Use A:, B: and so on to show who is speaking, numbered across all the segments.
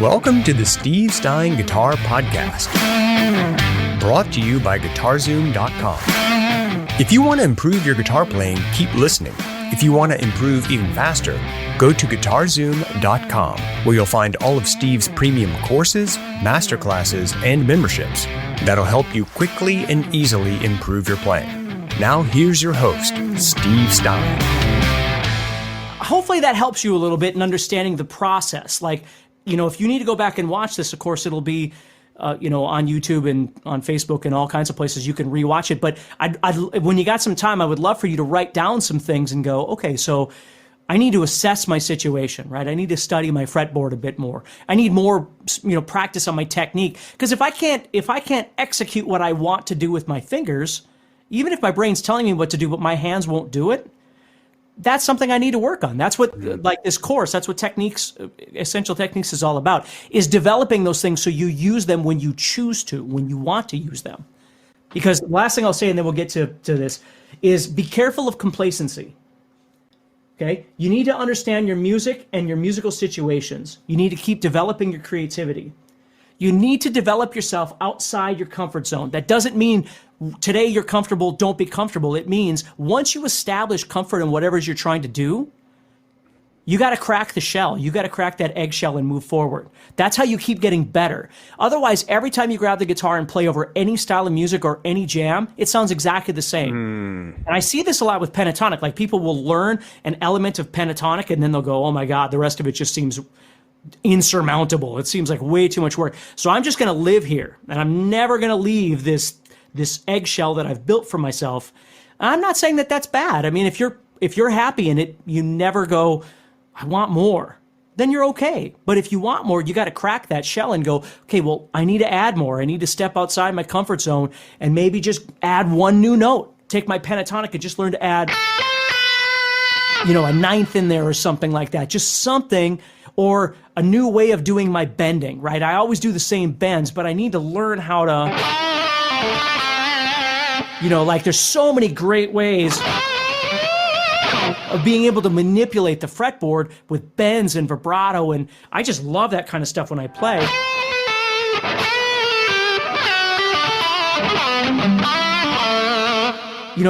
A: Welcome to the Steve Stine Guitar Podcast, brought to you by guitar-zoom.com. If you want to improve your guitar playing, keep listening. If you want to improve even faster, go to guitar-zoom.com, where you'll find all of Steve's premium courses, masterclasses, and memberships that'll help you quickly and easily improve your playing. Now here's your host, Steve Stine.
B: Hopefully that helps you a little bit in understanding the process. Like, you know, if you need to go back and watch this, of course, it'll be, on YouTube and on Facebook and all kinds of places you can rewatch it. But when you got some time, I would love for you to write down some things and go, okay, so I need to assess my situation, right? I need to study my fretboard a bit more. I need more, practice on my technique. Because if I can't execute what I want to do with my fingers, even if my brain's telling me what to do, but my hands won't do it, that's something I need to work on. That's what, like this course, that's what Essential Techniques is all about, is developing those things so you use them when you choose to, when you want to use them. Because the last thing I'll say, and then we'll get to this, is be careful of complacency. Okay? You need to understand your music and your musical situations. You need to keep developing your creativity. You need to develop yourself outside your comfort zone. That doesn't mean today you're comfortable, don't be comfortable. It means once you establish comfort in whatever you're trying to do, you got to crack the shell. You got to crack that eggshell and move forward. That's how you keep getting better. Otherwise, every time you grab the guitar and play over any style of music or any jam, it sounds exactly the same. And I see this a lot with pentatonic. Like people will learn an element of pentatonic and then they'll go, oh my God, the rest of it just seems insurmountable. It seems like way too much work. So I'm just going to live here and I'm never going to leave this eggshell that I've built for myself. I'm not saying that that's bad. I mean, if you're happy in it, you never go, I want more, then you're okay. But if you want more, you got to crack that shell and go, okay, well, I need to add more. I need to step outside my comfort zone and maybe just add one new note. Take my pentatonic and just learn to add, a ninth in there or something like that. Just something, or a new way of doing my bending, right? I always do the same bends, but I need to learn how to, there's so many great ways of being able to manipulate the fretboard with bends and vibrato, and I just love that kind of stuff when I play.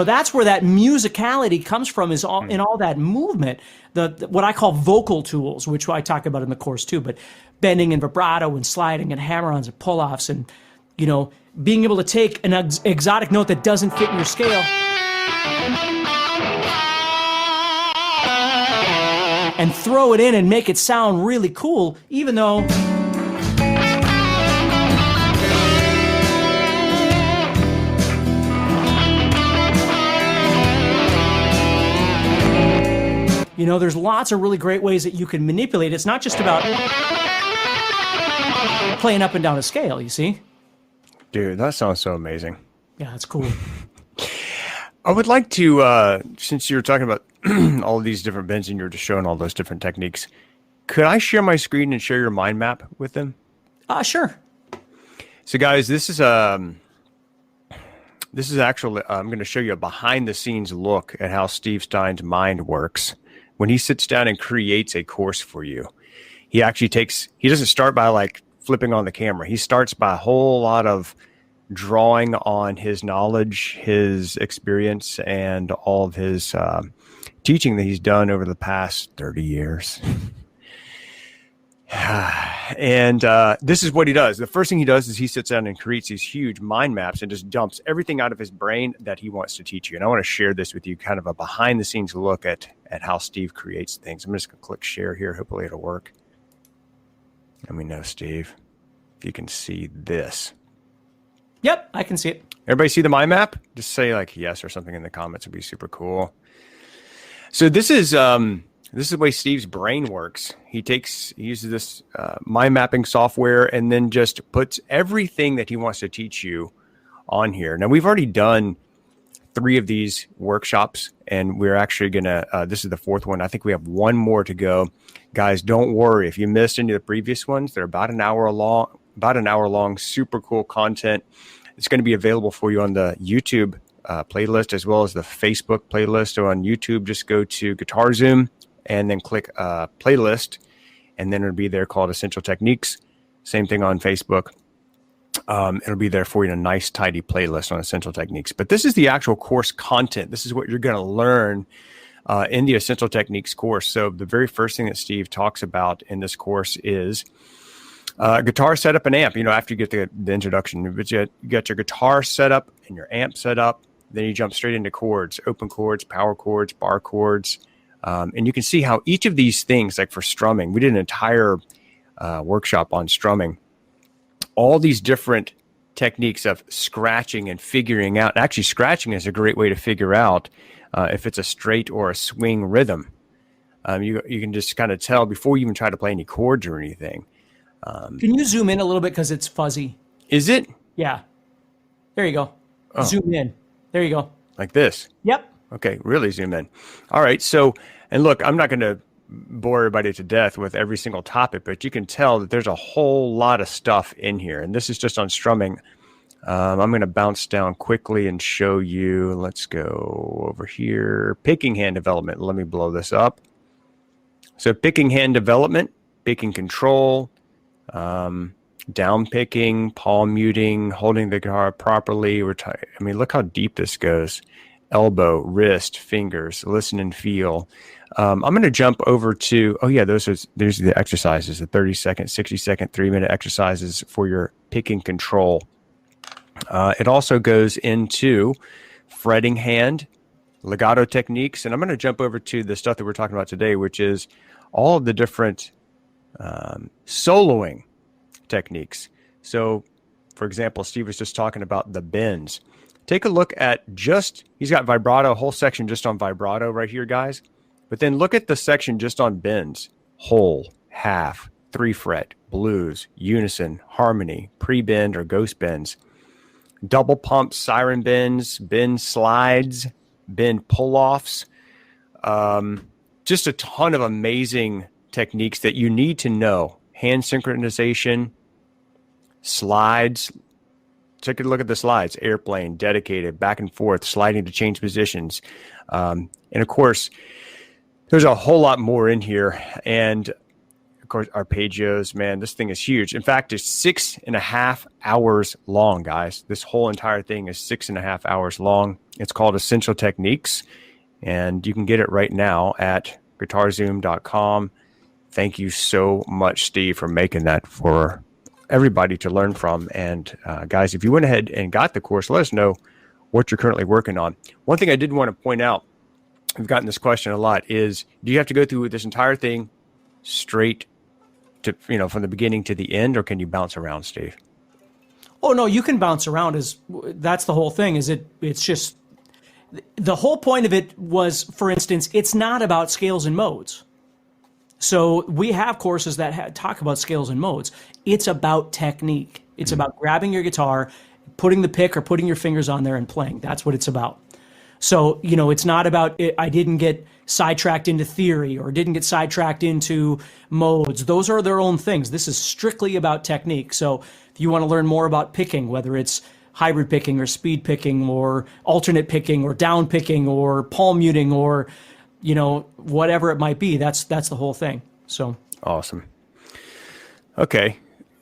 B: That's where that musicality comes from, is all in all that movement, the what I call vocal tools, which I talk about in the course too, but bending and vibrato and sliding and hammer-ons and pull-offs and, being able to take an exotic note that doesn't fit in your scale and throw it in and make it sound really cool, even though there's lots of really great ways that you can manipulate. It's not just about playing up and down a scale, you see?
A: Dude, that sounds so amazing.
B: Yeah, that's cool.
A: I would like to, since you're talking about all of these different bends and you're just showing all those different techniques, could I share my screen and share your mind map with them?
B: Sure.
A: So guys, this is actually, I'm going to show you a behind the scenes look at how Steve Stine's mind works when he sits down and creates a course for you. He doesn't start by like flipping on the camera. He starts by a whole lot of drawing on his knowledge, his experience, and all of his teaching that he's done over the past 30 years. And this is what he does. The first thing he does is he sits down and creates these huge mind maps and just dumps everything out of his brain that he wants to teach you. And I want to share this with you, kind of a behind the scenes look at how Steve creates things. I'm just going to click share here. Hopefully it'll work. Let me know, Steve, if you can see this.
B: Yep, I can see it.
A: Everybody see the mind map? Just say like yes or something in the comments. It'd be super cool. So this is the way Steve's brain works. He uses this mind mapping software and then just puts everything that he wants to teach you on here. Now, we've already done 3 of these workshops, and we're actually going to, this is the 4th one. I think we have 1 more to go. Guys, don't worry. If you missed any of the previous ones, they're about an hour long, super cool content. It's going to be available for you on the YouTube playlist as well as the Facebook playlist. So on YouTube, just go to Guitar Zoom and then click playlist, and then it'll be there called Essential Techniques. Same thing on Facebook. It'll be there for you in a nice, tidy playlist on Essential Techniques. But this is the actual course content. This is what you're going to learn in the Essential Techniques course. So the very first thing that Steve talks about in this course is guitar setup and amp. After you get the introduction, but you got your guitar set up and your amp set up. Then you jump straight into chords, open chords, power chords, bar chords. And you can see how each of these things, like for strumming, we did an entire workshop on strumming. All these different techniques of scratching and figuring out. Actually, scratching is a great way to figure out if it's a straight or a swing rhythm. You can just kind of tell before you even try to play any chords or anything.
B: Can you zoom in a little bit because it's fuzzy?
A: Is it?
B: Yeah. There you go. Oh. Zoom in. There you go.
A: Like this?
B: Yep.
A: Okay, really zoom in. All right, so, and look, I'm not going to bore everybody to death with every single topic, but you can tell that there's a whole lot of stuff in here, and this is just on strumming. I'm going to bounce down quickly and show you. Let's go over here. Picking hand development. Let me blow this up. So picking hand development, picking control, down picking, palm muting, holding the guitar properly. Look how deep this goes. Elbow, wrist, fingers, listen and feel. I'm going to jump over to, those are the exercises, the 30-second, 60-second, 3-minute exercises for your picking control. It also goes into fretting hand, legato techniques, and I'm going to jump over to the stuff that we're talking about today, which is all of the different soloing techniques. So, for example, Steve was just talking about the bends. Take a look at he's got vibrato, a whole section just on vibrato right here, guys. But then look at the section just on bends, whole, half, 3-fret, blues, unison, harmony, pre-bend or ghost bends, double pumps, siren bends, bend slides, bend pull-offs. Just a ton of amazing techniques that you need to know. Hand synchronization, slides. Take a look at the slides. Airplane, dedicated, back and forth, sliding to change positions. And of course, there's a whole lot more in here. And of course, arpeggios, man, this thing is huge. In fact, it's 6.5 hours long, guys. This whole entire thing is 6.5 hours long. It's called Essential Techniques. And you can get it right now at guitarzoom.com. Thank you so much, Steve, for making that for everybody to learn from. And guys, if you went ahead and got the course, let us know what you're currently working on. One thing I did want to point out, I've gotten this question a lot, is do you have to go through this entire thing straight to, from the beginning to the end, or can you bounce around, Steve?
B: Oh, no, you can bounce around. That's the whole thing. It's just, the whole point of it was, for instance, it's not about scales and modes. So we have courses that talk about scales and modes. It's about technique. It's about grabbing your guitar, putting the pick or putting your fingers on there and playing. That's what it's about. So, it's not about I didn't get sidetracked into theory or didn't get sidetracked into modes. Those are their own things. This is strictly about technique. So if you want to learn more about picking, whether it's hybrid picking or speed picking or alternate picking or down picking or palm muting or whatever it might be, that's the whole thing. So
A: awesome. Okay.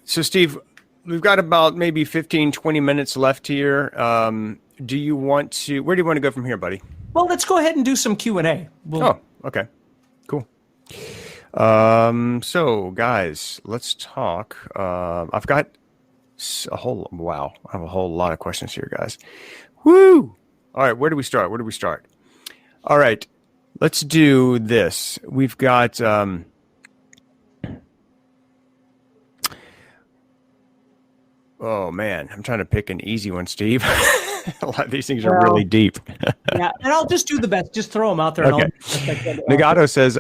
A: So Steve, we've got about maybe 15, 20 minutes left here. Where do you want to go from here, buddy?
B: Well, let's go ahead and do some Q&A.
A: Okay. Cool. So guys, let's talk. I've got I have a whole lot of questions here, guys. Woo! All right. Where do we start? All right. Let's do this. We've got oh man, I'm trying to pick an easy one, Steve. A lot of these things are really deep.
B: Yeah, and I'll just do the best. Just throw them out there.
A: Okay. Nagato says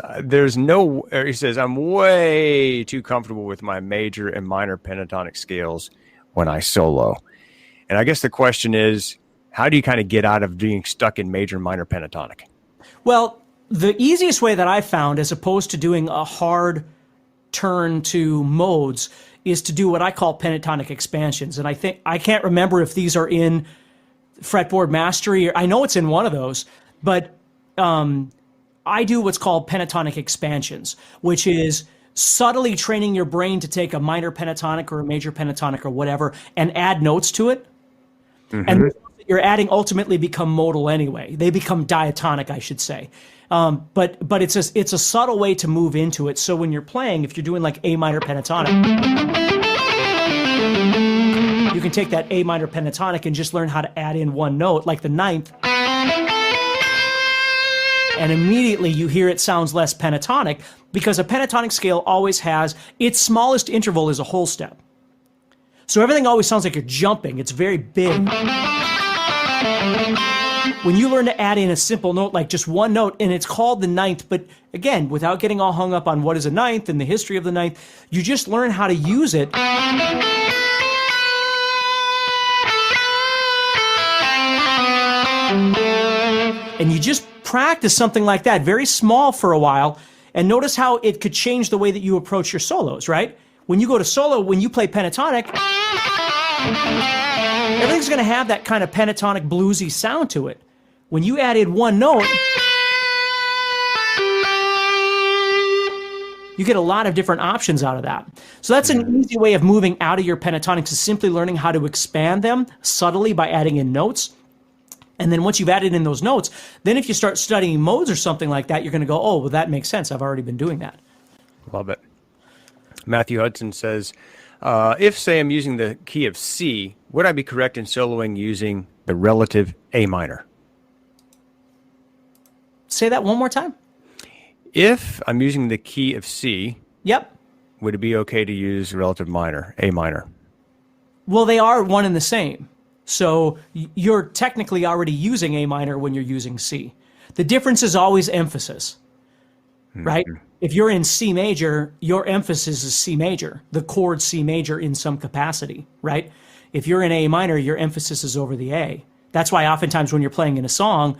A: he says, I'm way too comfortable with my major and minor pentatonic scales when I solo. And I guess the question is, how do you kind of get out of being stuck in major and minor pentatonic? Well,
B: the easiest way that I found, as opposed to doing a hard turn to modes, is to do what I call pentatonic expansions. And I can't remember if these are in Fretboard Mastery, or I know it's in one of those, but I do what's called pentatonic expansions, which is subtly training your brain to take a minor pentatonic or a major pentatonic or whatever and add notes to it. And the notes that you're adding ultimately become modal anyway. They become diatonic, I should say. But it's a subtle way to move into it. So when you're playing, if you're doing like A minor pentatonic, you can take that A minor pentatonic and just learn how to add in one note, like the ninth. And immediately you hear it sounds less pentatonic, because a pentatonic scale always has its smallest interval is a whole step. So everything always sounds like you're jumping. It's very big. When you learn to add in a simple note, like just one note, and it's called the ninth, but again, without getting all hung up on what is a ninth and the history of the ninth, you just learn how to use it. And you just practice something like that, very small for a while, and notice how it could change the way that you approach your solos, right? When you go to solo, when you play pentatonic, everything's going to have that kind of pentatonic bluesy sound to it. When you add in one note, you get a lot of different options out of that. So that's an easy way of moving out of your pentatonics, is simply learning how to expand them subtly by adding in notes. And then once you've added in those notes, then if you start studying modes or something like that, you're going to go, oh, well, that makes sense. I've already been doing that.
A: Love it. Matthew Hudson says, if, say, I'm using the key of C, would I be correct in soloing using the relative A minor?
B: Say that one more time.
A: If I'm using the key of C,
B: Yep.
A: would it be okay to use relative minor, A minor?
B: Well, they are one and the same. So you're technically already using A minor when you're using C. The difference is always emphasis, right? If you're in C major, your emphasis is C major, the chord C major in some capacity, right? If you're in A minor, your emphasis is over the A. That's why oftentimes when you're playing in a song,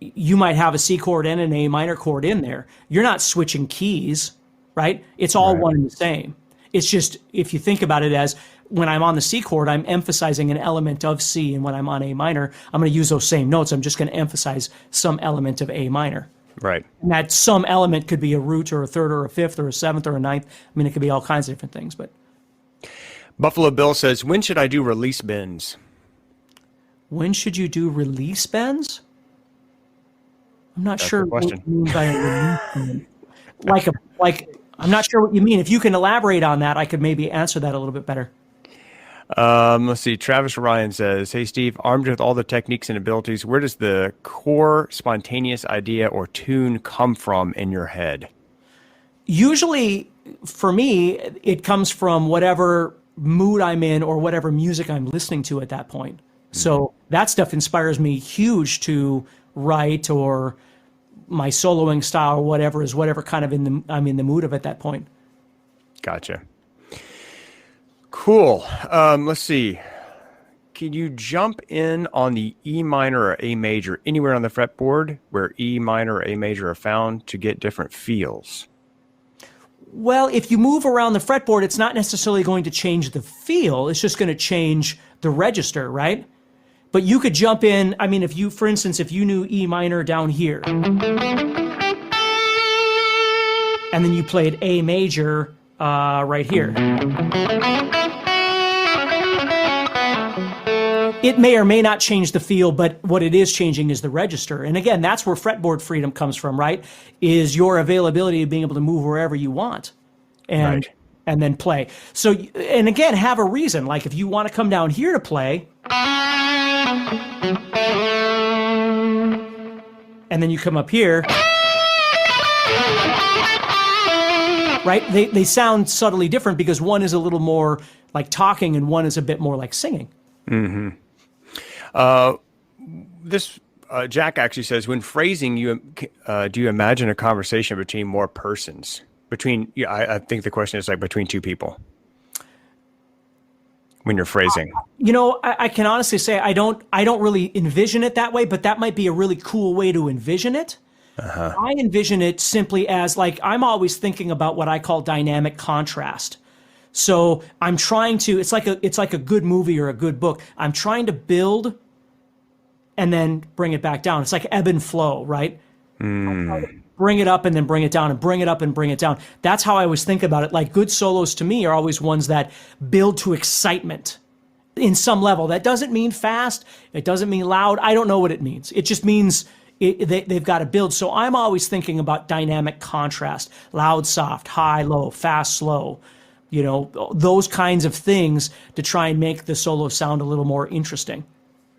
B: you might have a C chord and an A minor chord in there. You're not switching keys, right? It's all one and the same. It's just, if you think about it as, when I'm on the C chord, I'm emphasizing an element of C, and when I'm on A minor, I'm going to use those same notes. I'm just going to emphasize some element of A minor.
A: Right.
B: And that some element could be a root or a third or a fifth or a seventh or a ninth. I mean, it could be all kinds of different things. But
A: Buffalo Bill says, when should I do release bends?
B: when should you do release bends? I'm not
A: That's
B: sure
A: the
B: what
A: question.
B: you mean by a release bend. I'm not sure what you mean. If you can elaborate on that, I could maybe answer that a little bit better.
A: Let's see. Travis Ryan says, hey, Steve, armed with all the techniques and abilities, where does the core spontaneous idea or tune come from in your head?
B: Usually, for me, it comes from whatever mood I'm in or whatever music I'm listening to at that point. So that stuff inspires me huge to write, or my soloing style or whatever is whatever kind of I'm in the mood of at that point.
A: Gotcha. Cool. Let's see. Can you jump in on the E minor or A major anywhere on the fretboard where E minor or A major are found to get different feels?
B: Well, if you move around the fretboard, it's not necessarily going to change the feel. It's just going to change the register, right? But you could jump in. I mean, for instance, if you knew E minor down here, and then you played A major right here, it may or may not change the feel, but what it is changing is the register. And again, that's where fretboard freedom comes from, right? Is your availability of being able to move wherever you want and then play. So, and again, have a reason. Like if you want to come down here to play, and then you come up here, right? They sound subtly different because one is a little more like talking and one is a bit more like singing.
A: Mm-hmm. Jack actually says, when phrasing, do you imagine a conversation between more persons? I think the question is like between two people. When you're phrasing,
B: I can honestly say I don't really envision it that way, but that might be a really cool way to envision it. I envision it simply as like, I'm always thinking about what I call dynamic contrast. So I'm trying to, it's like a good movie or a good book. I'm trying to build and then bring it back down. It's like ebb and flow, right? I'm trying to bring it up and then bring it down and bring it up and bring it down. That's how I always think about it. Like good solos to me are always ones that build to excitement in some level. That doesn't mean fast. It doesn't mean loud. I don't know what it means. It just means they've got to build. So I'm always thinking about dynamic contrast, loud, soft, high, low, fast, slow, those kinds of things to try and make the solo sound a little more interesting.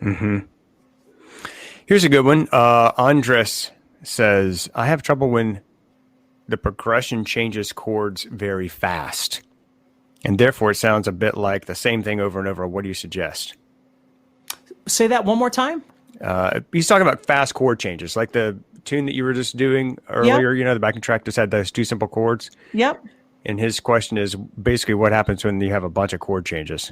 A: Mm-hmm. Here's a good one. Andres says, I have trouble when the progression changes chords very fast, and therefore it sounds a bit like the same thing over and over. What do you suggest?
B: Say that one more time.
A: He's talking about fast chord changes, like the tune that you were just doing earlier.
B: Yep.
A: The backing track just had those two simple chords.
B: Yep.
A: And his question is basically what happens when you have a bunch of chord changes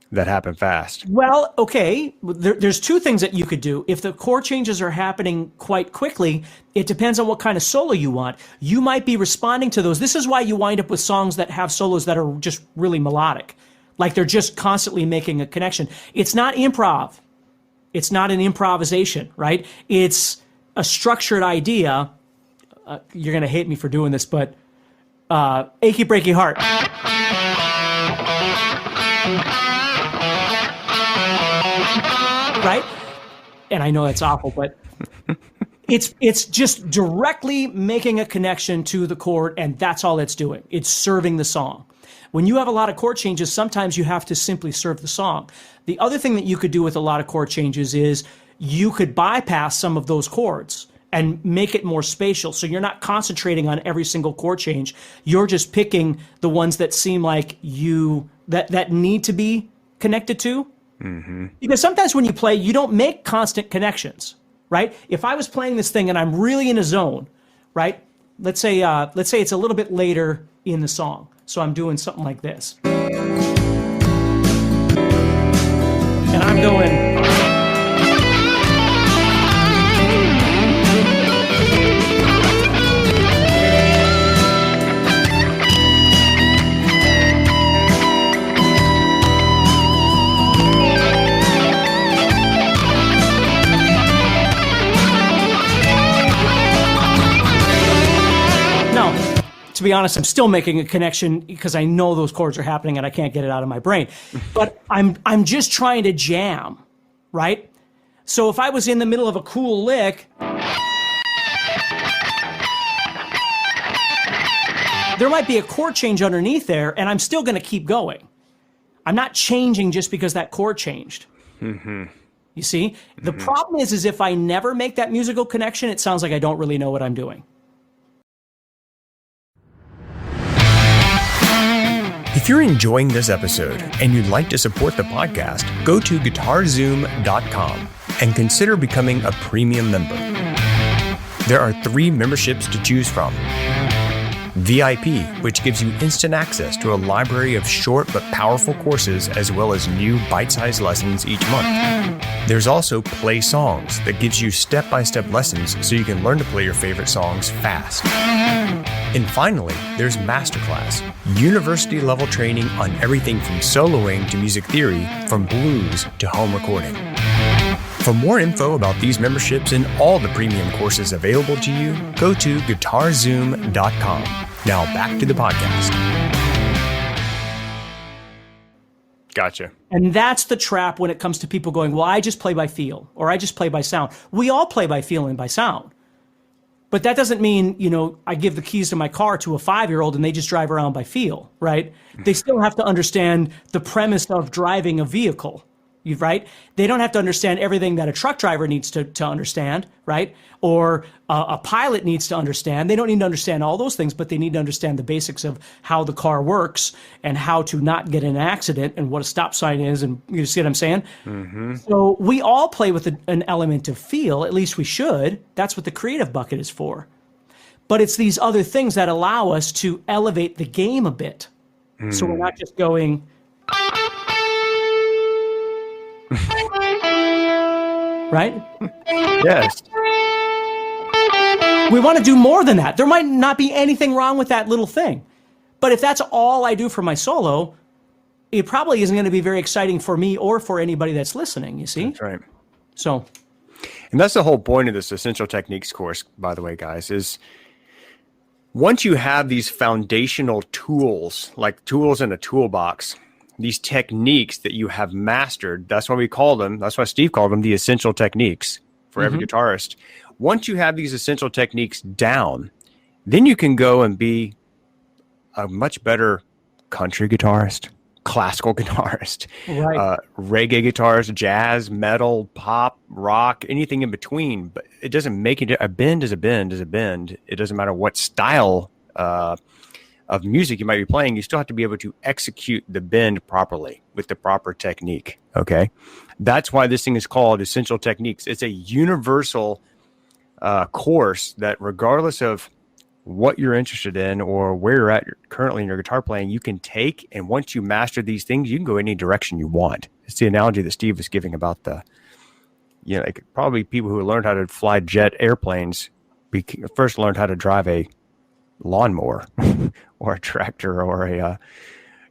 A: that happen fast.
B: Well, okay, there's two things that you could do. If the chord changes are happening quite quickly, it depends on what kind of solo you want. You might be responding to those. This is why you wind up with songs that have solos that are just really melodic, like they're just constantly making a connection. It's not improv. It's not an improvisation, right? It's a structured idea. You're going to hate me for doing this, but Achy Breaky Heart. Right? And I know that's awful, but it's just directly making a connection to the chord, and that's all it's doing. It's serving the song. When you have a lot of chord changes, sometimes you have to simply serve the song. The other thing that you could do with a lot of chord changes is you could bypass some of those chords and make it more spatial. So you're not concentrating on every single chord change. You're just picking the ones that seem like that need to be connected to. Mm-hmm. Because sometimes when you play, you don't make constant connections, right? If I was playing this thing and I'm really in a zone, right? Let's say it's a little bit later in the song. So I'm doing something like this. And I'm going... To be honest, I'm still making a connection because I know those chords are happening and I can't get it out of my brain. But I'm just trying to jam, right? So if I was in the middle of a cool lick, there might be a chord change underneath there, and I'm still going to keep going. I'm not changing just because that chord changed. Mm-hmm. You see? The problem is if I never make that musical connection, it sounds like I don't really know what I'm doing.
A: If you're enjoying this episode and you'd like to support the podcast, go to guitar-Zoom.com and consider becoming a premium member. There are 3 memberships to choose from. VIP, which gives you instant access to a library of short but powerful courses as well as new bite-sized lessons each month. There's also Play Songs that gives you step-by-step lessons so you can learn to play your favorite songs fast. And finally, there's Masterclass, university-level training on everything from soloing to music theory, from blues to home recording. For more info about these memberships and all the premium courses available to you, go to guitar-Zoom.com. Now back to the podcast. Gotcha.
B: And that's the trap when it comes to people going, well, I just play by feel, or I just play by sound. We all play by feel and by sound. But that doesn't mean, I give the keys to my car to a 5-year-old and they just drive around by feel, right? They still have to understand the premise of driving a vehicle, right? They don't have to understand everything that a truck driver needs to understand, right? Or a pilot needs to understand. They don't need to understand all those things, but they need to understand the basics of how the car works and how to not get in an accident and what a stop sign is. And you see what I'm saying? Mm-hmm. So we all play with an element of feel, at least we should. That's what the creative bucket is for. But it's these other things that allow us to elevate the game a bit. Mm. So we're not just going... right?
A: Yes.
B: We want to do more than that. There might not be anything wrong with that little thing. But if that's all I do for my solo, it probably isn't going to be very exciting for me or for anybody that's listening, you see?
A: That's right.
B: So
A: And that's the whole point of this Essential Techniques course, by the way, guys, is once you have these foundational tools, like tools in a toolbox, these techniques that you have mastered, that's why we call them, that's why Steve called them the essential techniques for every guitarist. Once you have these essential techniques down, then you can go and be a much better country guitarist, classical guitarist, reggae guitarist, jazz, metal, pop, rock, anything in between. But it doesn't make it. A bend is a bend is a bend. It doesn't matter what style of music you might be playing. You still have to be able to execute the bend properly with the proper technique. Okay, that's why this thing is called Essential Techniques. It's a universal course that, regardless of what you're interested in or where you're at currently in your guitar playing, you can take. And once you master these things, you can go any direction you want. It's the analogy that Steve was giving about like probably people who learned how to fly jet airplanes first learned how to drive a lawnmower or a tractor or a,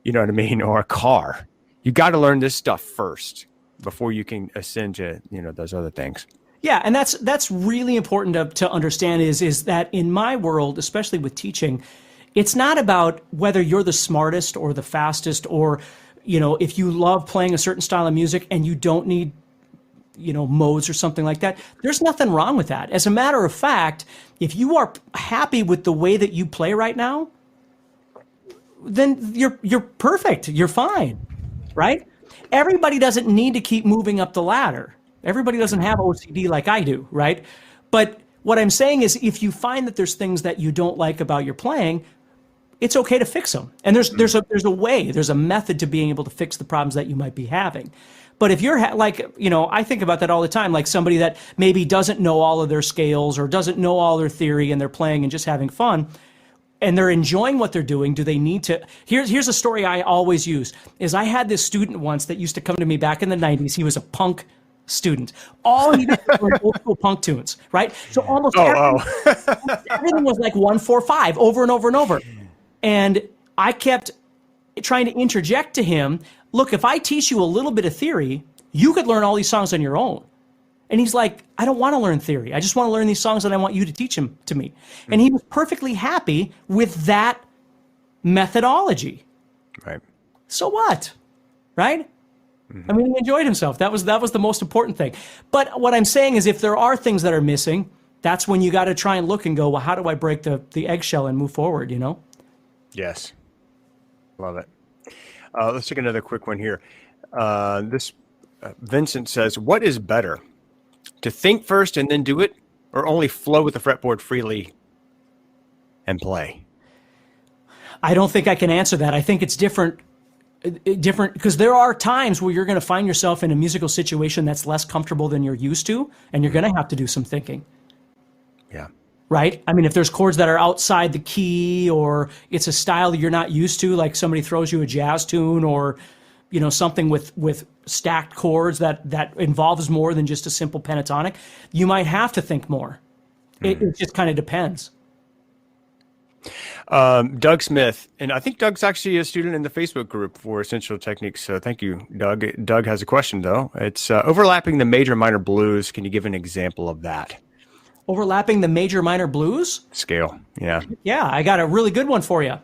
A: you know what I mean? Or a car. You got to learn this stuff first before you can ascend to, those other things.
B: Yeah, and that's really important to understand is that in my world, especially with teaching, it's not about whether you're the smartest or the fastest or, if you love playing a certain style of music and you don't need, modes or something like that. There's nothing wrong with that. As a matter of fact, if you are happy with the way that you play right now, then you're perfect. You're fine, right? Everybody doesn't need to keep moving up the ladder. Everybody doesn't have OCD like I do, right? But what I'm saying is if you find that there's things that you don't like about your playing, it's okay to fix them. And there's a way, there's a method to being able to fix the problems that you might be having. But if you're I think about that all the time, like somebody that maybe doesn't know all of their scales or doesn't know all their theory and they're playing and just having fun and they're enjoying what they're doing, do they need to? Here's a story I always use, is I had this student once that used to come to me back in the 90s. He was a punk student. All he did was learn old school punk tunes, right? So almost everything was like 1-4-5 over and over and over. And I kept trying to interject to him, look, if I teach you a little bit of theory, you could learn all these songs on your own. And he's like, I don't want to learn theory. I just want to learn these songs and I want you to teach them to me. And he was perfectly happy with that methodology.
A: Right.
B: So what? Right? I mean, he enjoyed himself. That was the most important thing. But what I'm saying is if there are things that are missing, that's when you got to try and look and go, well, how do I break the eggshell and move forward,
A: Yes. Love it. Let's take another quick one here. Vincent says, what is better, to think first and then do it, or only flow with the fretboard freely and play?
B: I don't think I can answer that. I think it's different because there are times where you're going to find yourself in a musical situation that's less comfortable than you're used to, and you're going to have to do some thinking.
A: Yeah.
B: Right? I mean, if there's chords that are outside the key or it's a style that you're not used to, like somebody throws you a jazz tune or, something with stacked chords that involves more than just a simple pentatonic, you might have to think more. It just kind of depends.
A: Doug Smith, and I think Doug's actually a student in the Facebook group for Essential Techniques. So thank you, Doug. Doug has a question, though. It's overlapping the major minor blues. Can you give an example of that?
B: Overlapping the major minor blues?
A: Scale, yeah. Yeah,
B: I got a really good one for you.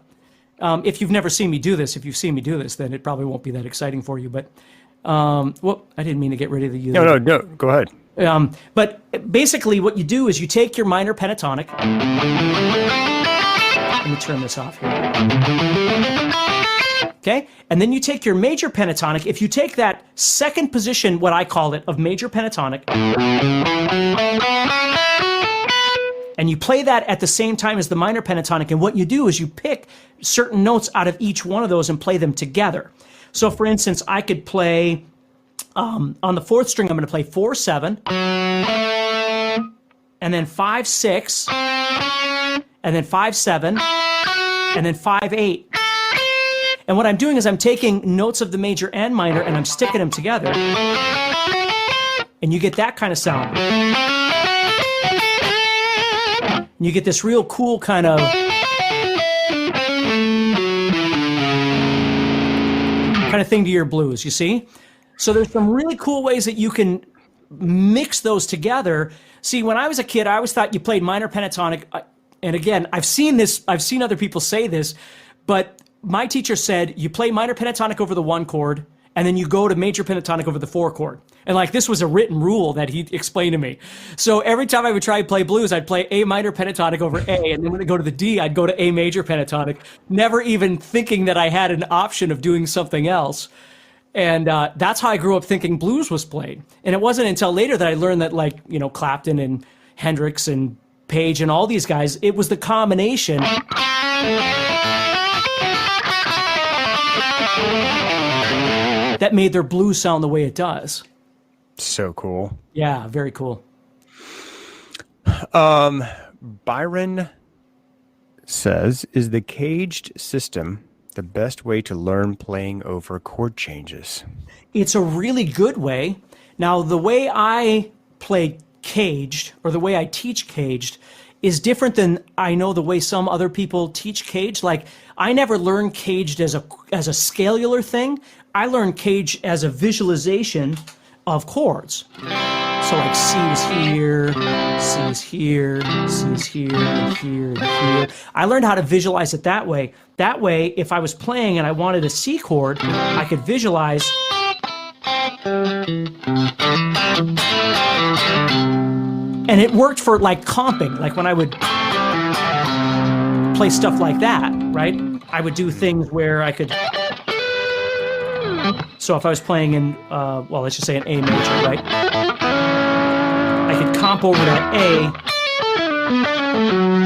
B: If you've never seen me do this, then it probably won't be that exciting for you. But, I didn't mean to get rid of the...
A: No, go ahead.
B: But basically what you do is you take your minor pentatonic. Let me turn this off here. Okay? And then you take your major pentatonic. If you take that second position, what I call it, of major pentatonic, and you play that at the same time as the minor pentatonic, and what you do is you pick certain notes out of each one of those and play them together. So for instance, I could play, on the fourth string, I'm going to play 4-7, and then 5-6, and then 5-7, and then 5-8. And what I'm doing is I'm taking notes of the major and minor and I'm sticking them together. And you get that kind of sound. And you get this real cool kind of thing to your blues, you see? So there's some really cool ways that you can mix those together. See, when I was a kid, I always thought you played minor pentatonic. And again, I've seen other people say this, but my teacher said you play minor pentatonic over the 1 chord, and then you go to major pentatonic over the 4 chord. And like, this was a written rule that he explained to me. So every time I would try to play blues, I'd play A minor pentatonic over A. And then when I go to the D, I'd go to A major pentatonic, never even thinking that I had an option of doing something else. And that's how I grew up thinking blues was played. And it wasn't until later that I learned that, like, you know, Clapton and Hendrix and Page and all these guys, it was the combination that made their blues sound the way it does.
A: So cool.
B: Yeah, very cool.
A: Byron says, is the caged system the best way to learn playing over chord changes?
B: It's a really good way. Now, the way I play caged, or the way I teach caged, is different than I know the way some other people teach caged. Like, I never learned caged as a scalular thing. I learned caged as a visualization of chords. So like C is here, C is here, C is here, and here, and here. I learned how to visualize it that way. That way, if I was playing and I wanted a C chord, I could visualize. And it worked for like comping, like when I would play stuff like that, right? I would do things where I could. So if I was playing in, well, let's just say an A major, right? I could comp over that A.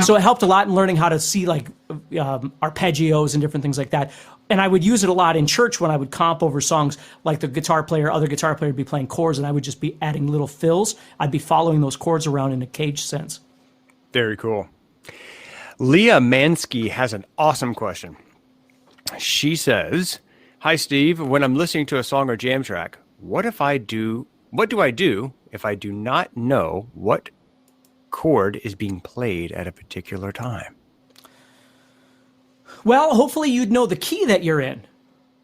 B: So it helped a lot in learning how to see like arpeggios and different things like that. And I would use it a lot in church when I would comp over songs, like the other guitar player would be playing chords, and I would just be adding little fills. I'd be following those chords around in a caged sense. Very
A: cool. Leah Mansky has an awesome question. She says, hi, Steve. When I'm listening to a song or jam track, what do I do if I do not know what chord is being played at a particular time?
B: Well, hopefully you'd know the key that you're in,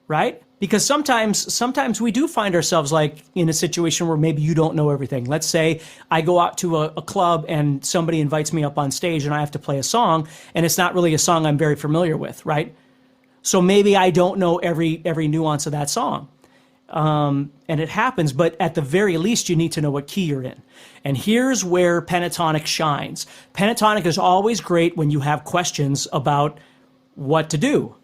B: right? Because sometimes we do find ourselves like in a situation where maybe you don't know everything. Let's say I go out to a club and somebody invites me up on stage and I have to play a song, and it's not really a song I'm very familiar with, right? So maybe I don't know every nuance of that song. And it happens, but at the very least, you need to know what key you're in. And here's where pentatonic shines. Pentatonic is always great when you have questions about what to do,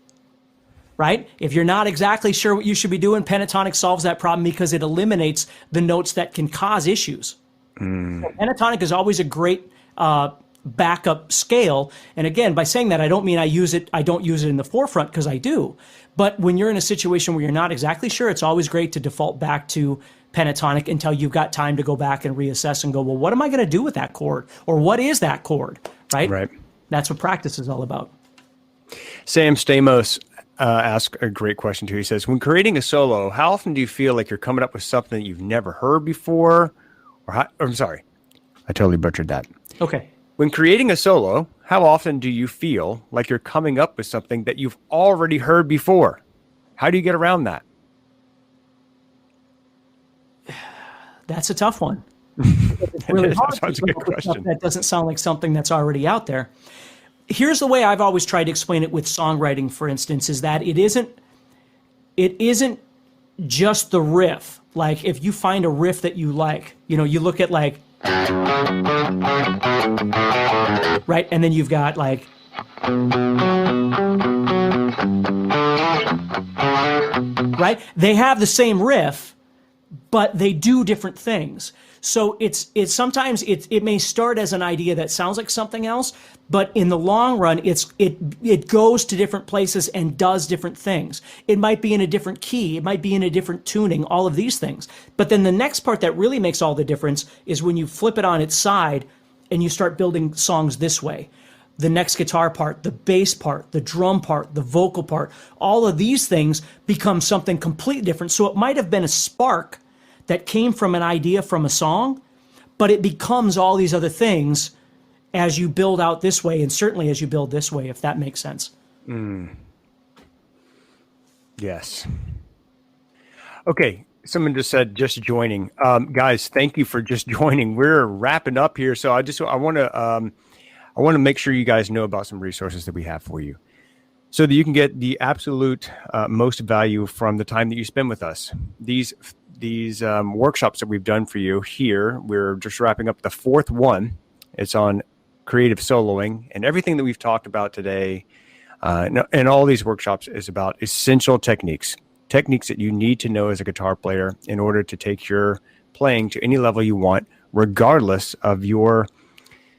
B: right? If you're not exactly sure what you should be doing, pentatonic solves that problem because it eliminates the notes that can cause issues. So pentatonic is always a great backup scale. And again, by saying that, I don't mean I don't use it in the forefront, because I do. But when you're in a situation where you're not exactly sure, it's always great to default back to pentatonic until you've got time to go back and reassess and go, well, what am I going to do with that chord? Or what is that chord, right?
A: Right.
B: That's what practice is all about.
A: Sam Stamos asked a great question too. He says, when creating a solo, how often do you feel like you're coming up with something that you've never heard before? I'm sorry, I totally butchered that.
B: Okay.
A: When creating a solo, how often do you feel like you're coming up with something that you've already heard before? How do you get around that?
B: That's a tough one. It's really hard to
A: That's a good question.
B: that doesn't sound like something that's already out there. Here's the way I've always tried to explain it with songwriting, for instance, is that it isn't just the riff. Like, if you find a riff that you like, you look at like, right, and then you've got like, right? They have the same riff, but they do different things. So it's sometimes it may start as an idea that sounds like something else, but in the long run, it goes to different places and does different things. It might be in a different key, it might be in a different tuning, all of these things. But then the next part that really makes all the difference is when you flip it on its side and you start building songs this way. The next guitar part, the bass part, the drum part, the vocal part, all of these things become something completely different. So it might have been a spark that came from an idea from a song, but it becomes all these other things as you build out this way, and certainly as you build this way, if that makes sense.
A: Yes. Okay, Someone just said just joining. Guys, thank you for just joining. We're wrapping up here, so I want to make sure you guys know about some resources that we have for you, so that you can get the absolute most value from the time that you spend with us. These workshops that we've done for you here, we're just wrapping up the fourth one. It's on creative soloing, and everything that we've talked about today, and all these workshops is about essential techniques that you need to know as a guitar player in order to take your playing to any level you want, regardless of your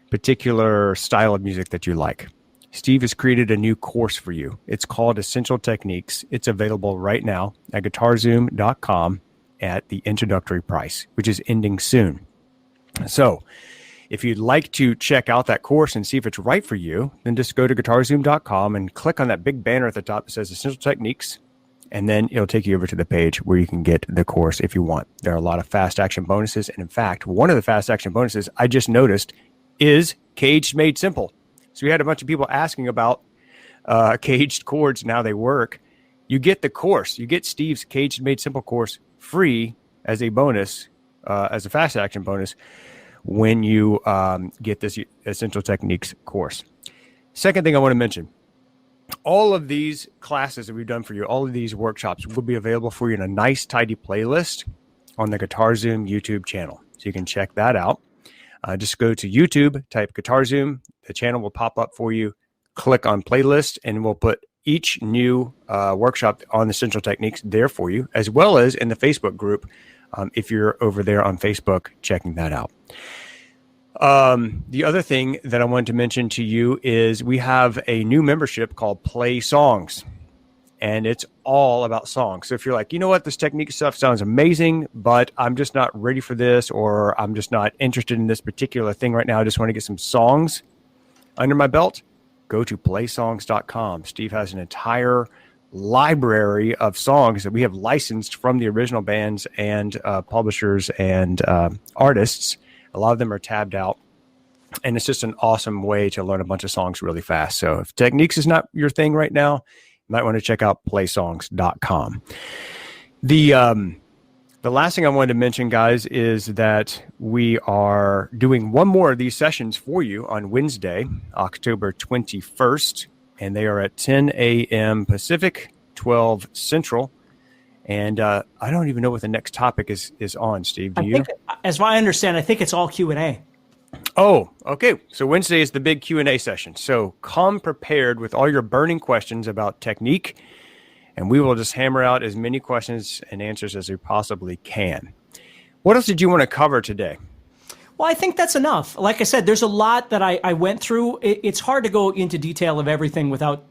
A: particular style of music that you like. Steve has created a new course for you. It's called Essential Techniques. It's available right now at guitar-zoom.com at the introductory price, which is ending soon. So if you'd like to check out that course and see if it's right for you, then just go to guitar-zoom.com and click on that big banner at the top that says Essential Techniques. And then it'll take you over to the page where you can get the course if you want. There are a lot of fast action bonuses. And in fact, one of the fast action bonuses I just noticed is Caged Made Simple. So we had a bunch of people asking about caged chords and how they work. You get the course. You get Steve's Caged Made Simple course free as a bonus, as a fast action bonus, when you get this Essential Techniques course. Second thing I want to mention, all of these classes that we've done for you, all of these workshops will be available for you in a nice, tidy playlist on the GuitarZoom YouTube channel. So you can check that out. Just go to YouTube, type GuitarZoom. The channel will pop up for you. Click on playlist, and we'll put each new workshop on Essential Techniques there for you, as well as in the Facebook group if you're over there on Facebook checking that out. The other thing that I wanted to mention to you is we have a new membership called Play Songs, and it's all about songs. So if you're like, you know what, this technique stuff sounds amazing, but I'm just not ready for this, or I'm just not interested in this particular thing right now, I just want to get some songs under my belt, go to playsongs.com. Steve has an entire library of songs that we have licensed from the original bands and publishers and artists. A lot of them are tabbed out, and it's just an awesome way to learn a bunch of songs really fast. So if techniques is not your thing right now, you might want to check out playsongs.com. The last thing I wanted to mention, guys, is that we are doing one more of these sessions for you on Wednesday, October 21st, and they are at 10 a.m. Pacific, 12 Central. And I don't even know what the next topic is on, Steve. Do you?
B: Think, as I understand, I think it's all Q&A.
A: Oh, okay. So Wednesday is the big Q&A session. So come prepared with all your burning questions about technique, and we will just hammer out as many questions and answers as we possibly can. What else did you want to cover today?
B: Well, I think that's enough. Like I said, there's a lot that I went through. It's hard to go into detail of everything without,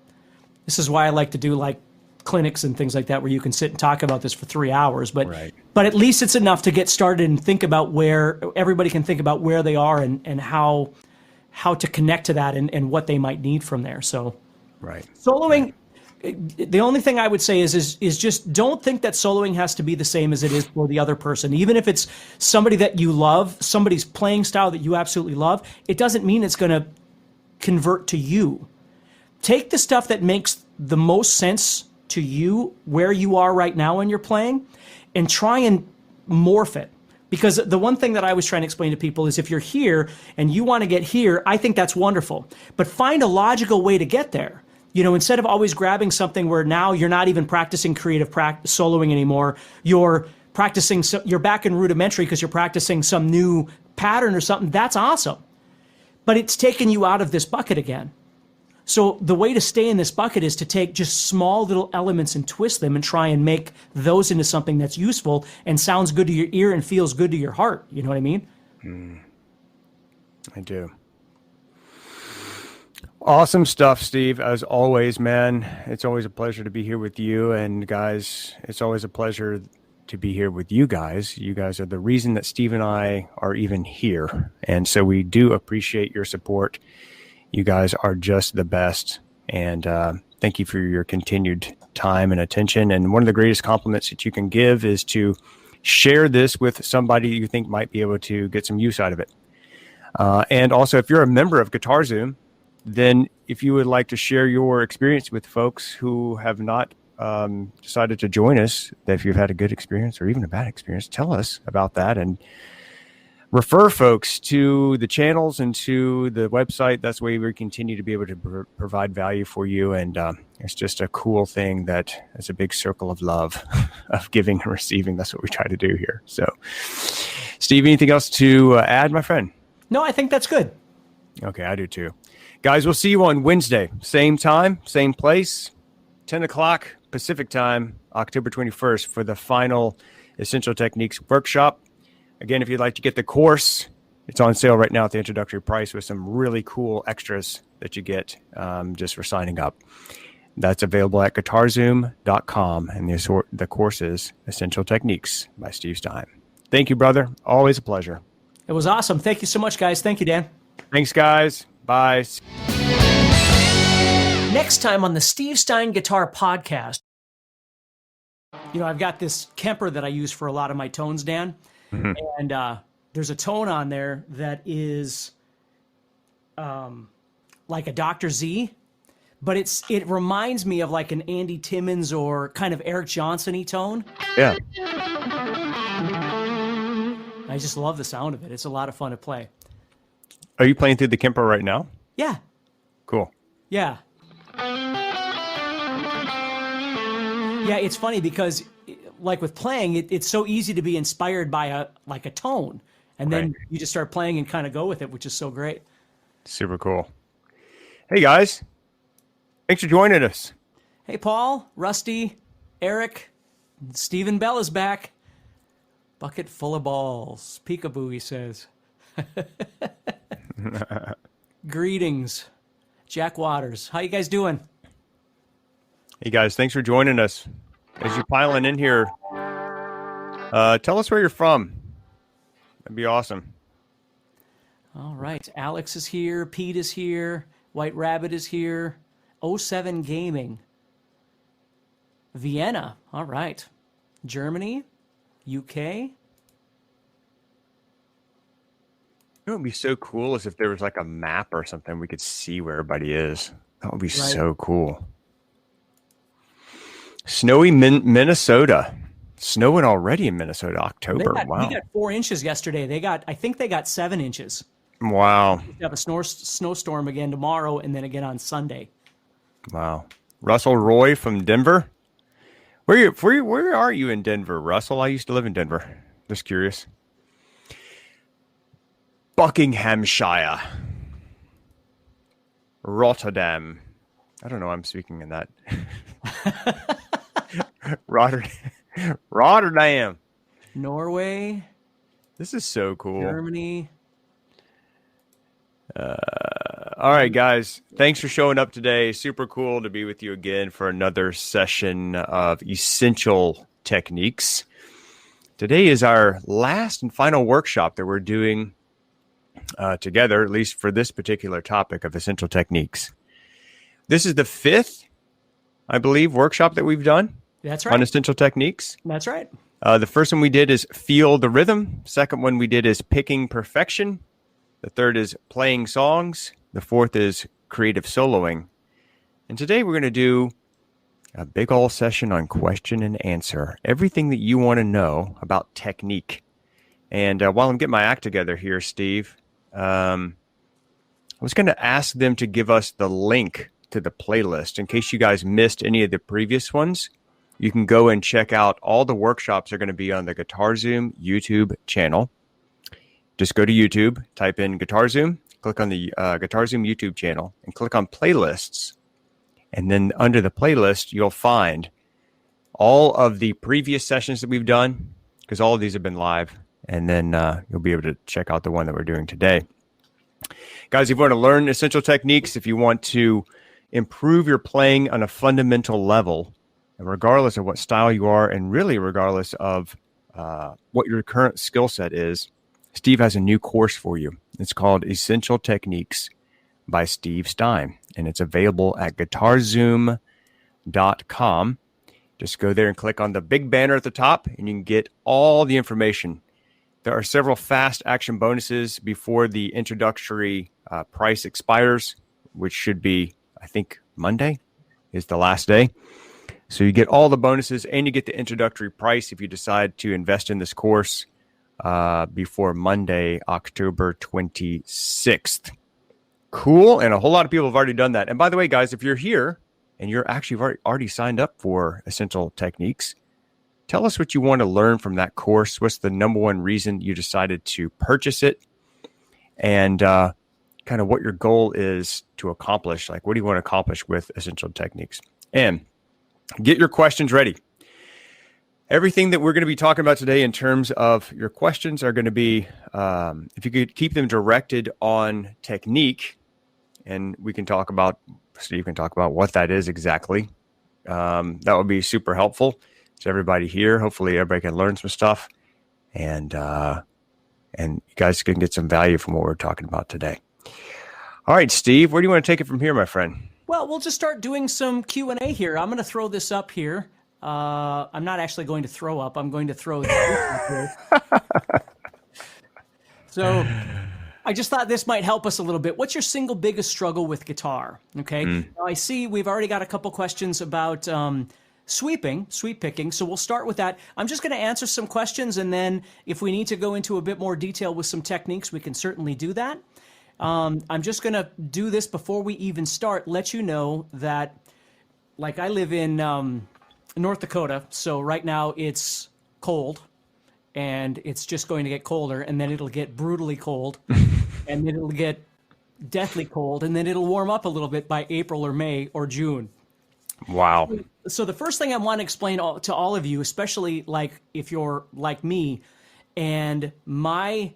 B: this is why I like to do like clinics and things like that, where you can sit and talk about this for 3 hours, but at least it's enough to get started and think about where everybody can think about where they are and how to connect to that and what they might need from there. So soloing, the only thing I would say is just don't think that soloing has to be the same as it is for the other person. Even if it's somebody that you love, somebody's playing style that you absolutely love, it doesn't mean it's going to convert to you. Take the stuff that makes the most sense to you, where you are right now when you're playing, and try and morph it. Because the one thing that I was trying to explain to people is if you're here and you want to get here, I think that's wonderful. But find a logical way to get there. You know, instead of always grabbing something where now you're not even practicing creative soloing anymore, you're practicing, you're back in rudimentary because you're practicing some new pattern or something, that's awesome. But it's taken you out of this bucket again. So the way to stay in this bucket is to take just small little elements and twist them and try and make those into something that's useful and sounds good to your ear and feels good to your heart. You know what I mean?
A: I do. Awesome stuff, Steve. As always, man, it's always a pleasure to be here with you. And guys, it's always a pleasure to be here with you guys. You guys are the reason that Steve and I are even here. And so we do appreciate your support. You guys are just the best. And thank you for your continued time and attention. And one of the greatest compliments that you can give is to share this with somebody you think might be able to get some use out of it. And also, if you're a member of GuitarZoom, then if you would like to share your experience with folks who have not decided to join us, that if you've had a good experience or even a bad experience, tell us about that and refer folks to the channels and to the website. That's the way we continue to be able to provide value for you. And it's just a cool thing that it's a big circle of love, of giving and receiving. That's what we try to do here. So, Steve, anything else to add, my friend?
B: No, I think that's good.
A: Okay, I do too. Guys, we'll see you on Wednesday. Same time, same place, 10 o'clock Pacific time, October 21st for the final Essential Techniques workshop. Again, if you'd like to get the course, it's on sale right now at the introductory price with some really cool extras that you get just for signing up. That's available at guitar-zoom.com, and the course is Essential Techniques by Steve Stine. Thank you, brother. Always a pleasure.
B: It was awesome. Thank you so much, guys. Thank you, Dan.
A: Thanks, guys. Bye.
B: Next time on the Steve Stine Guitar Podcast. You know, I've got this Kemper that I use for a lot of my tones, Dan. Mm-hmm. And there's a tone on there that is like a Dr. Z, but it reminds me of like an Andy Timmons or kind of Eric Johnson-y tone.
A: Yeah.
B: I just love the sound of it. It's a lot of fun to play.
A: Are you playing through the Kemper right now?
B: Yeah.
A: Cool.
B: Yeah. Yeah, it's funny because like with playing, it's so easy to be inspired by a tone, and then you just start playing and kind of go with it, which is so great.
A: Super cool. Hey guys, thanks for joining us.
B: Hey Paul, Rusty, Eric, Stephen Bell is back. Bucket full of balls. Peekaboo, he says. Greetings, Jack Waters. How you guys doing?
A: Hey guys, thanks for joining us. As you're piling in here, tell us where you're from. That'd be awesome.
B: All right. Alex is here. Pete is here. White Rabbit is here. 07 Gaming. Vienna. All right. Germany. UK.
A: You know what would be so cool is if there was like a map or something we could see where everybody is. That would be so cool. Snowy Minnesota. Snowing already in Minnesota, October.
B: We got 4 inches yesterday. I think they got 7 inches.
A: Wow.
B: We have a snowstorm again tomorrow and then again on Sunday.
A: Wow. Russell Roy from Denver. Where are you in Denver, Russell? I used to live in Denver. Just curious. Buckinghamshire. Rotterdam. I don't know. I'm speaking in that. Rotterdam.
B: Norway.
A: This is so cool.
B: Germany.
A: All right, guys. Thanks for showing up today. Super cool to be with you again for another session of Essential Techniques. Today is our last and final workshop that we're doing together, at least for this particular topic of Essential Techniques. This is the 5th, I believe, workshop that we've done.
B: That's right.
A: On Essential Techniques.
B: That's right.
A: The first one we did is Feel the Rhythm. Second one we did is Picking Perfection. The third is Playing Songs. The fourth is Creative Soloing. And today we're going to do a big old session on question and answer. Everything that you want to know about technique. And while I'm getting my act together here, Steve, I was going to ask them to give us the link to the playlist in case you guys missed any of the previous ones. You can go and check out all the workshops are going to be on the GuitarZoom YouTube channel. Just go to YouTube, type in GuitarZoom, click on the GuitarZoom YouTube channel, and click on playlists. And then under the playlist, you'll find all of the previous sessions that we've done, because all of these have been live. And then you'll be able to check out the one that we're doing today. Guys, if you want to learn essential techniques, if you want to improve your playing on a fundamental level, and regardless of what style you are, and really regardless of what your current skill set is, Steve has a new course for you. It's called Essential Techniques by Steve Stine, and it's available at guitar-zoom.com. Just go there and click on the big banner at the top, and you can get all the information. There are several fast action bonuses before the introductory price expires, which should be, I think, Monday is the last day. So you get all the bonuses and you get the introductory price if you decide to invest in this course before Monday, October 26th. Cool. And a whole lot of people have already done that. And by the way, guys, if you're here and you're actually already signed up for Essential Techniques, tell us what you want to learn from that course. What's the number one reason you decided to purchase it? And kind of what your goal is to accomplish. Like, what do you want to accomplish with Essential Techniques? And get your questions ready. Everything that we're going to be talking about today in terms of your questions are going to be, if you could keep them directed on technique, and we can talk about, Steve can talk about what that is exactly. That would be super helpful to everybody here. Hopefully everybody can learn some stuff, and you guys can get some value from what we're talking about today. All right, Steve, where do you want to take it from here, my friend?
B: Well, we'll just start doing some Q&A here. I'm going to throw this up here. I'm not actually going to throw up. I'm going to throw this up here. So I just thought this might help us a little bit. What's your single biggest struggle with guitar? Okay. Now I see we've already got a couple questions about sweep picking. So we'll start with that. I'm just going to answer some questions, and then if we need to go into a bit more detail with some techniques, we can certainly do that. I'm just going to do this before we even start, let you know that, like, I live in North Dakota, so right now it's cold, and it's just going to get colder, and then it'll get brutally cold, and then it'll get deathly cold, and then it'll warm up a little bit by April or May or June.
A: Wow.
B: So the first thing I want to explain to all of you, especially like if you're like me, and my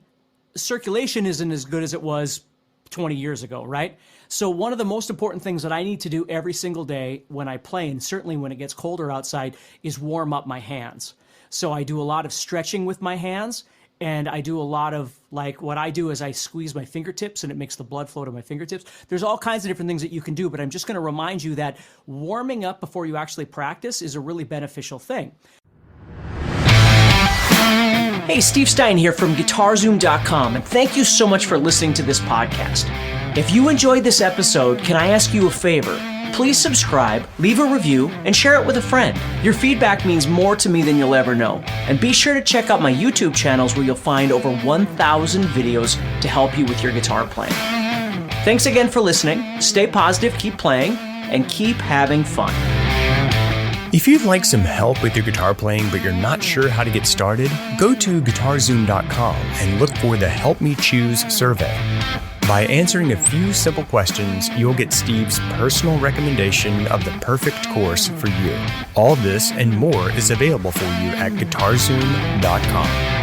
B: circulation isn't as good as it was 20 years ago, right? So one of the most important things that I need to do every single day when I play, and certainly when it gets colder outside, is warm up my hands. So I do a lot of stretching with my hands, and I do a lot of, like, what I do is I squeeze my fingertips and it makes the blood flow to my fingertips. There's all kinds of different things that you can do, but I'm just going to remind you that warming up before you actually practice is a really beneficial thing. Hey, Steve Stine here from guitarzoom.com, and thank you so much for listening to this podcast. If you enjoyed this episode, can I ask you a favor? Please subscribe, leave a review, and share it with a friend. Your feedback means more to me than you'll ever know. And be sure to check out my YouTube channels where you'll find over 1,000 videos to help you with your guitar playing. Thanks again for listening. Stay positive, keep playing, and keep having fun.
A: If you'd like some help with your guitar playing but you're not sure how to get started, go to guitarZoom.com and look for the Help Me Choose survey. By answering a few simple questions, you'll get Steve's personal recommendation of the perfect course for you. All this and more is available for you at guitarzoom.com.